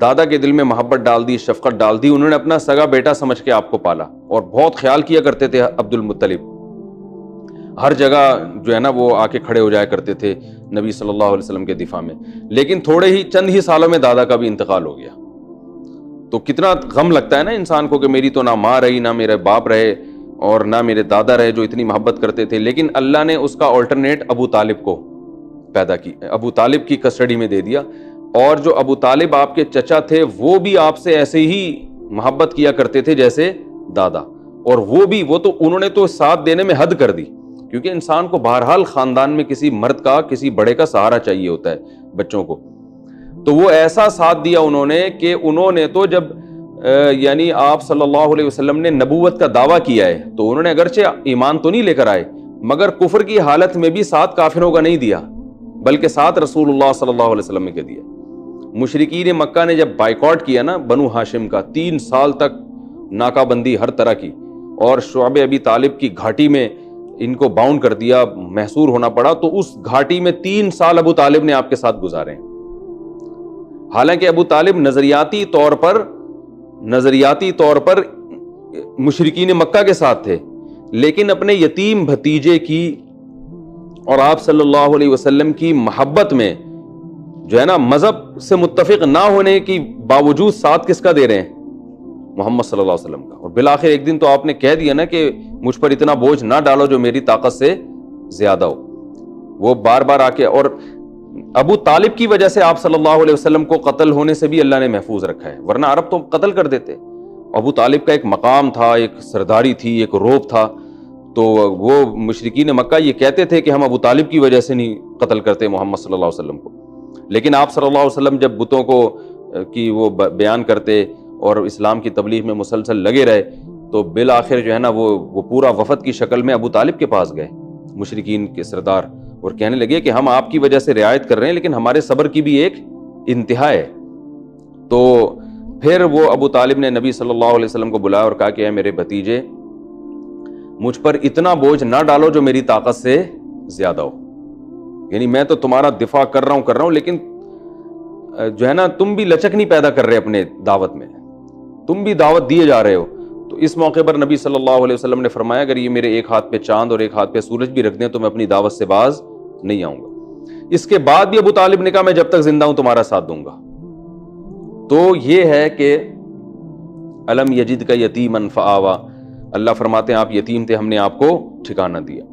دادا کے دل میں محبت ڈال دی, شفقت ڈال دی. انہوں نے اپنا سگا بیٹا سمجھ کے آپ کو پالا اور بہت خیال کیا کرتے تھے عبد المطلب. ہر جگہ جو ہے نا وہ آ کے کھڑے ہو جایا کرتے تھے نبی صلی اللہ علیہ وسلم کے دفاع میں. لیکن چند ہی سالوں میں دادا کا بھی انتقال ہو گیا. تو کتنا غم لگتا ہے نا انسان کو کہ میری تو نہ ماں رہی, نہ میرے باپ رہے, اور نہ میرے دادا رہے جو اتنی محبت کرتے تھے. لیکن اللہ نے اس کا آلٹرنیٹ ابو طالب کو پیدا کی, ابو طالب کی کسٹڈی میں دے دیا. اور جو ابو طالب آپ کے چچا تھے وہ بھی آپ سے ایسے ہی محبت کیا کرتے تھے جیسے دادا. اور وہ تو انہوں نے تو ساتھ دینے میں حد کر دی, کیونکہ انسان کو بہرحال خاندان میں کسی مرد کا, کسی بڑے کا سہارا چاہیے ہوتا ہے بچوں کو. تو وہ ایسا ساتھ دیا انہوں نے کہ انہوں نے تو جب یعنی آپ صلی اللہ علیہ وسلم نے نبوت کا دعویٰ کیا ہے تو انہوں نے اگرچہ ایمان تو نہیں لے کر آئے, مگر کفر کی حالت میں بھی ساتھ کافروں کا نہیں دیا, بلکہ ساتھ رسول اللہ صلی اللہ علیہ وسلم کے دیا. مشرکین مکہ نے جب بائیکاٹ کیا نا بنو ہاشم کا, 3 سال تک ناکہ بندی ہر طرح کی, اور شعب ابی طالب کی گھاٹی میں ان کو باؤنڈ کر دیا, محصور ہونا پڑا. تو اس گھاٹی میں 3 سال ابو طالب نے آپ کے ساتھ گزارے ہیں. حالانکہ ابو طالب نظریاتی طور پر مشرکین مکہ کے ساتھ تھے, لیکن اپنے یتیم بھتیجے کی اور آپ صلی اللہ علیہ وسلم کی محبت میں جو ہے نا مذہب سے متفق نہ ہونے کی باوجود ساتھ کس کا دے رہے ہیں؟ محمد صلی اللہ علیہ وسلم کا. اور بالآخر ایک دن تو آپ نے کہہ دیا نا کہ مجھ پر اتنا بوجھ نہ ڈالو جو میری طاقت سے زیادہ ہو. وہ بار بار آ کے, اور ابو طالب کی وجہ سے آپ صلی اللہ علیہ وسلم کو قتل ہونے سے بھی اللہ نے محفوظ رکھا ہے, ورنہ عرب تو قتل کر دیتے. ابو طالب کا ایک مقام تھا, ایک سرداری تھی, ایک روب تھا. تو وہ مشرکین مکہ یہ کہتے تھے کہ ہم ابو طالب کی وجہ سے نہیں قتل کرتے محمد صلی اللہ علیہ وسلم کو. لیکن آپ صلی اللہ علیہ وسلم جب بتوں کو کی وہ بیان کرتے اور اسلام کی تبلیغ میں مسلسل لگے رہے, تو بالآخر جو ہے نا وہ پورا وفد کی شکل میں ابو طالب کے پاس گئے مشرکین کے سردار, اور کہنے لگے کہ ہم آپ کی وجہ سے رعایت کر رہے ہیں, لیکن ہمارے صبر کی بھی ایک انتہا ہے. تو پھر وہ ابو طالب نے نبی صلی اللہ علیہ وسلم کو بلایا اور کہا کہ اے میرے بھتیجے, مجھ پر اتنا بوجھ نہ ڈالو جو میری طاقت سے زیادہ ہو. یعنی میں تو تمہارا دفاع کر رہا ہوں, لیکن جو ہے نا تم بھی لچک نہیں پیدا کر رہے اپنے دعوت میں, تم بھی دعوت دیے جا رہے ہو. تو اس موقع پر نبی صلی اللہ علیہ وسلم نے فرمایا اگر یہ میرے ایک ہاتھ پہ چاند اور ایک ہاتھ پہ سورج بھی رکھ دیں تو میں اپنی دعوت سے باز نہیں آؤں گا. اس کے بعد بھی ابو طالب نے کہا میں جب تک زندہ ہوں تمہارا ساتھ دوں گا. تو یہ ہے کہ الم یجد کا یتیما فآوا, اللہ فرماتے ہیں آپ یتیم تھے, ہم نے آپ کو ٹھکانہ دیا.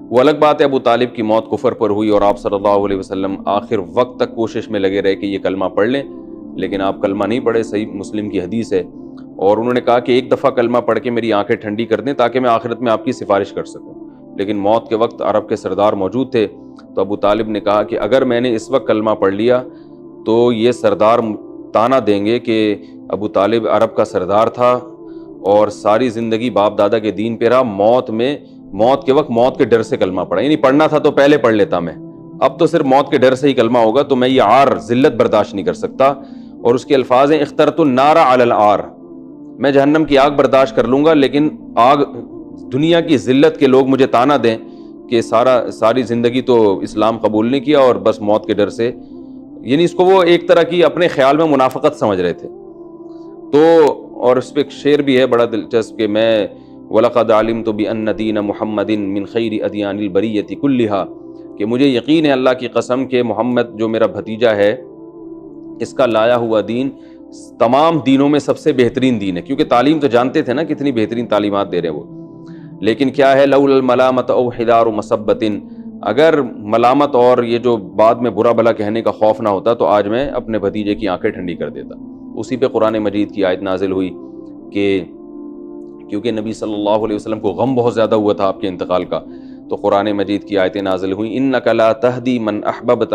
وہ الگ بات ہے ابو طالب کی موت کفر پر ہوئی اور آپ صلی اللہ علیہ وسلم آخر وقت تک کوشش میں لگے رہے کہ یہ کلمہ پڑھ لیں, لیکن آپ کلمہ نہیں پڑھے. صحیح مسلم کی حدیث ہے, اور انہوں نے کہا کہ ایک دفعہ کلمہ پڑھ کے میری آنکھیں ٹھنڈی کر دیں تاکہ میں آخرت میں آپ کی سفارش کر سکوں. لیکن موت کے وقت عرب کے سردار موجود تھے, تو ابو طالب نے کہا کہ اگر میں نے اس وقت کلمہ پڑھ لیا تو یہ سردار تانا دیں گے کہ ابو طالب عرب کا سردار تھا اور ساری زندگی باپ دادا کے دین پہ رہا, موت کے وقت موت کے ڈر سے کلمہ پڑھا. یعنی پڑھنا تھا تو پہلے پڑھ لیتا میں, اب تو صرف موت کے ڈر سے ہی کلمہ ہوگا, تو میں یہ عار ذلت برداشت نہیں کر سکتا. اور اس کے الفاظ ہیں اخترت النار علی العار, میں جہنم کی آگ برداشت کر لوں گا, لیکن آگ دنیا کی ذلت کے لوگ مجھے تانا دیں کہ ساری زندگی تو اسلام قبول نہیں کیا اور بس موت کے ڈر سے, یعنی اس کو وہ ایک طرح کی اپنے خیال میں منافقت سمجھ رہے تھے. تو اور اس پہ ایک شعر بھی ہے بڑا دلچسپ کہ میں وَلَقَدْ عَلِمْتُ بِأَنَّ دِينَ مُحَمَّدٍ مِّن خَيْرِ أَدْيَانِ الْبَرِيَّةِ كُلِّهَا, کہ مجھے یقین ہے اللہ کی قسم کہ محمد جو میرا بھتیجا ہے اس کا لایا ہوا دین تمام دینوں میں سب سے بہترین دین ہے. کیونکہ تعلیم تو جانتے تھے نا کتنی بہترین تعلیمات دے رہے ہیں وہ, لیکن کیا ہے لولا الملامت او حدار مسبت, اگر ملامت اور یہ جو بعد میں برا بھلا کہنے کا خوف نہ ہوتا تو آج میں اپنے بھتیجے کی آنکھیں ٹھنڈی کر دیتا. اسی پہ قرآن مجید کی آیت نازل ہوئی کہ کیونکہ نبی صلی اللہ علیہ وسلم کو غم بہت زیادہ ہوا تھا آپ کے انتقال کا, تو قرآن مجید کی آیتیں نازل ہوئیں انک لا تہدی من احببت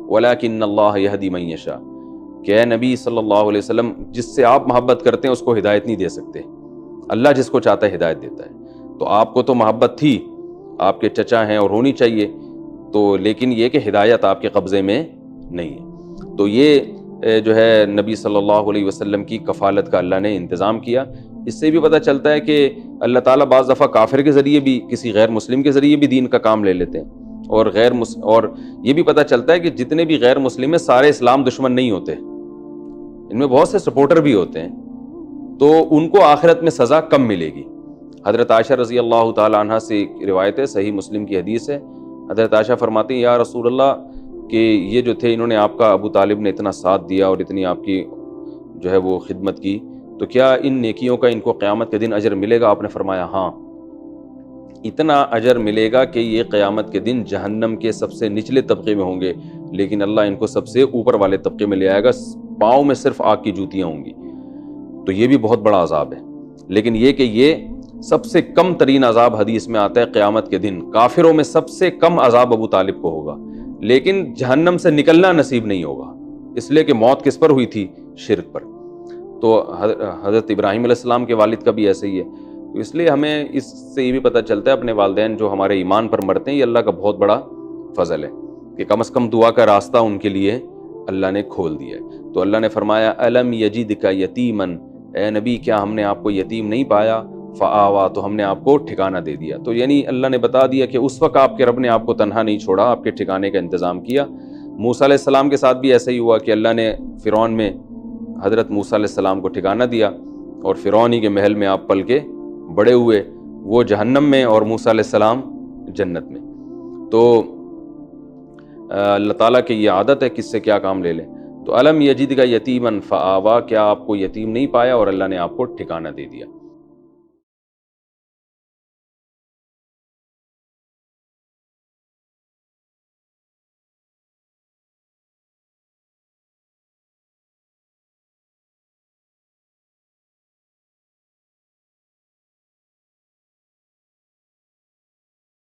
ولکن اللہ یہدی من یشاء, کہ اے نبی صلی اللہ علیہ وسلم جس سے آپ محبت کرتے ہیں اس کو ہدایت نہیں دے سکتے, اللہ جس کو چاہتا ہے ہدایت دیتا ہے. تو آپ کو تو محبت تھی, آپ کے چچا ہیں اور ہونی چاہیے, تو لیکن یہ کہ ہدایت آپ کے قبضے میں نہیں ہے. تو یہ جو ہے نبی صلی اللہ علیہ وسلم کی کفالت کا اللہ نے انتظام کیا. اس سے بھی پتہ چلتا ہے کہ اللہ تعالیٰ بعض دفعہ کافر کے ذریعے بھی, کسی غیر مسلم کے ذریعے بھی دین کا کام لے لیتے ہیں. اور یہ بھی پتہ چلتا ہے کہ جتنے بھی غیر مسلم ہیں سارے اسلام دشمن نہیں ہوتے, ان میں بہت سے سپورٹر بھی ہوتے ہیں، تو ان کو آخرت میں سزا کم ملے گی۔ حضرت عائشہ رضی اللہ تعالی عنہ سے ایک روایت ہے، صحیح مسلم کی حدیث ہے، حضرت عائشہ فرماتی ہیں یا رسول اللہ کہ یہ جو تھے انہوں نے آپ کا ابو طالب نے اتنا ساتھ دیا اور اتنی آپ کی جو ہے وہ خدمت کی، تو کیا ان نیکیوں کا ان کو قیامت کے دن اجر ملے گا؟ آپ نے فرمایا ہاں، اتنا اجر ملے گا کہ یہ قیامت کے دن جہنم کے سب سے نچلے طبقے میں ہوں گے، لیکن اللہ ان کو سب سے اوپر والے طبقے میں لے آئے گا، پاؤں میں صرف آگ کی جوتیاں ہوں گی۔ تو یہ بھی بہت بڑا عذاب ہے، لیکن یہ کہ یہ سب سے کم ترین عذاب حدیث میں آتا ہے قیامت کے دن، کافروں میں سب سے کم عذاب ابو طالب کو ہوگا، لیکن جہنم سے نکلنا نصیب نہیں ہوگا، اس لیے کہ موت کس پر ہوئی تھی؟ شرک پر۔ تو حضرت ابراہیم علیہ السلام کے والد کا بھی ایسے ہی ہے، تو اس لیے ہمیں اس سے یہ بھی پتہ چلتا ہے اپنے والدین جو ہمارے ایمان پر مرتے ہیں، یہ اللہ کا بہت بڑا فضل ہے کہ کم از کم دعا کا راستہ ان کے لیے اللہ نے کھول دیا ہے۔ تو اللہ نے فرمایا الم یجدک یتیما، اے نبی کیا ہم نے آپ کو یتیم نہیں پایا، فآوا، تو ہم نے آپ کو ٹھکانہ دے دیا۔ تو یعنی اللہ نے بتا دیا کہ اس وقت آپ کے رب نے آپ کو تنہا نہیں چھوڑا، آپ کے ٹھکانے کا انتظام کیا۔ موسیٰ علیہ السلام کے ساتھ بھی ایسا ہی ہوا کہ اللہ نے فرعون میں حضرت موسیٰ علیہ السلام کو ٹھکانہ دیا، اور فرعون ہی کے محل میں آپ پل کے بڑے ہوئے، وہ جہنم میں اور موسیٰ علیہ السلام جنت میں۔ تو اللہ تعالیٰ کی یہ عادت ہے کس سے کیا کام لے لیں۔ تو الم یجدک یتیما فآوا، کیا آپ کو یتیم نہیں پایا اور اللہ نے آپ کو ٹھکانہ دے دیا۔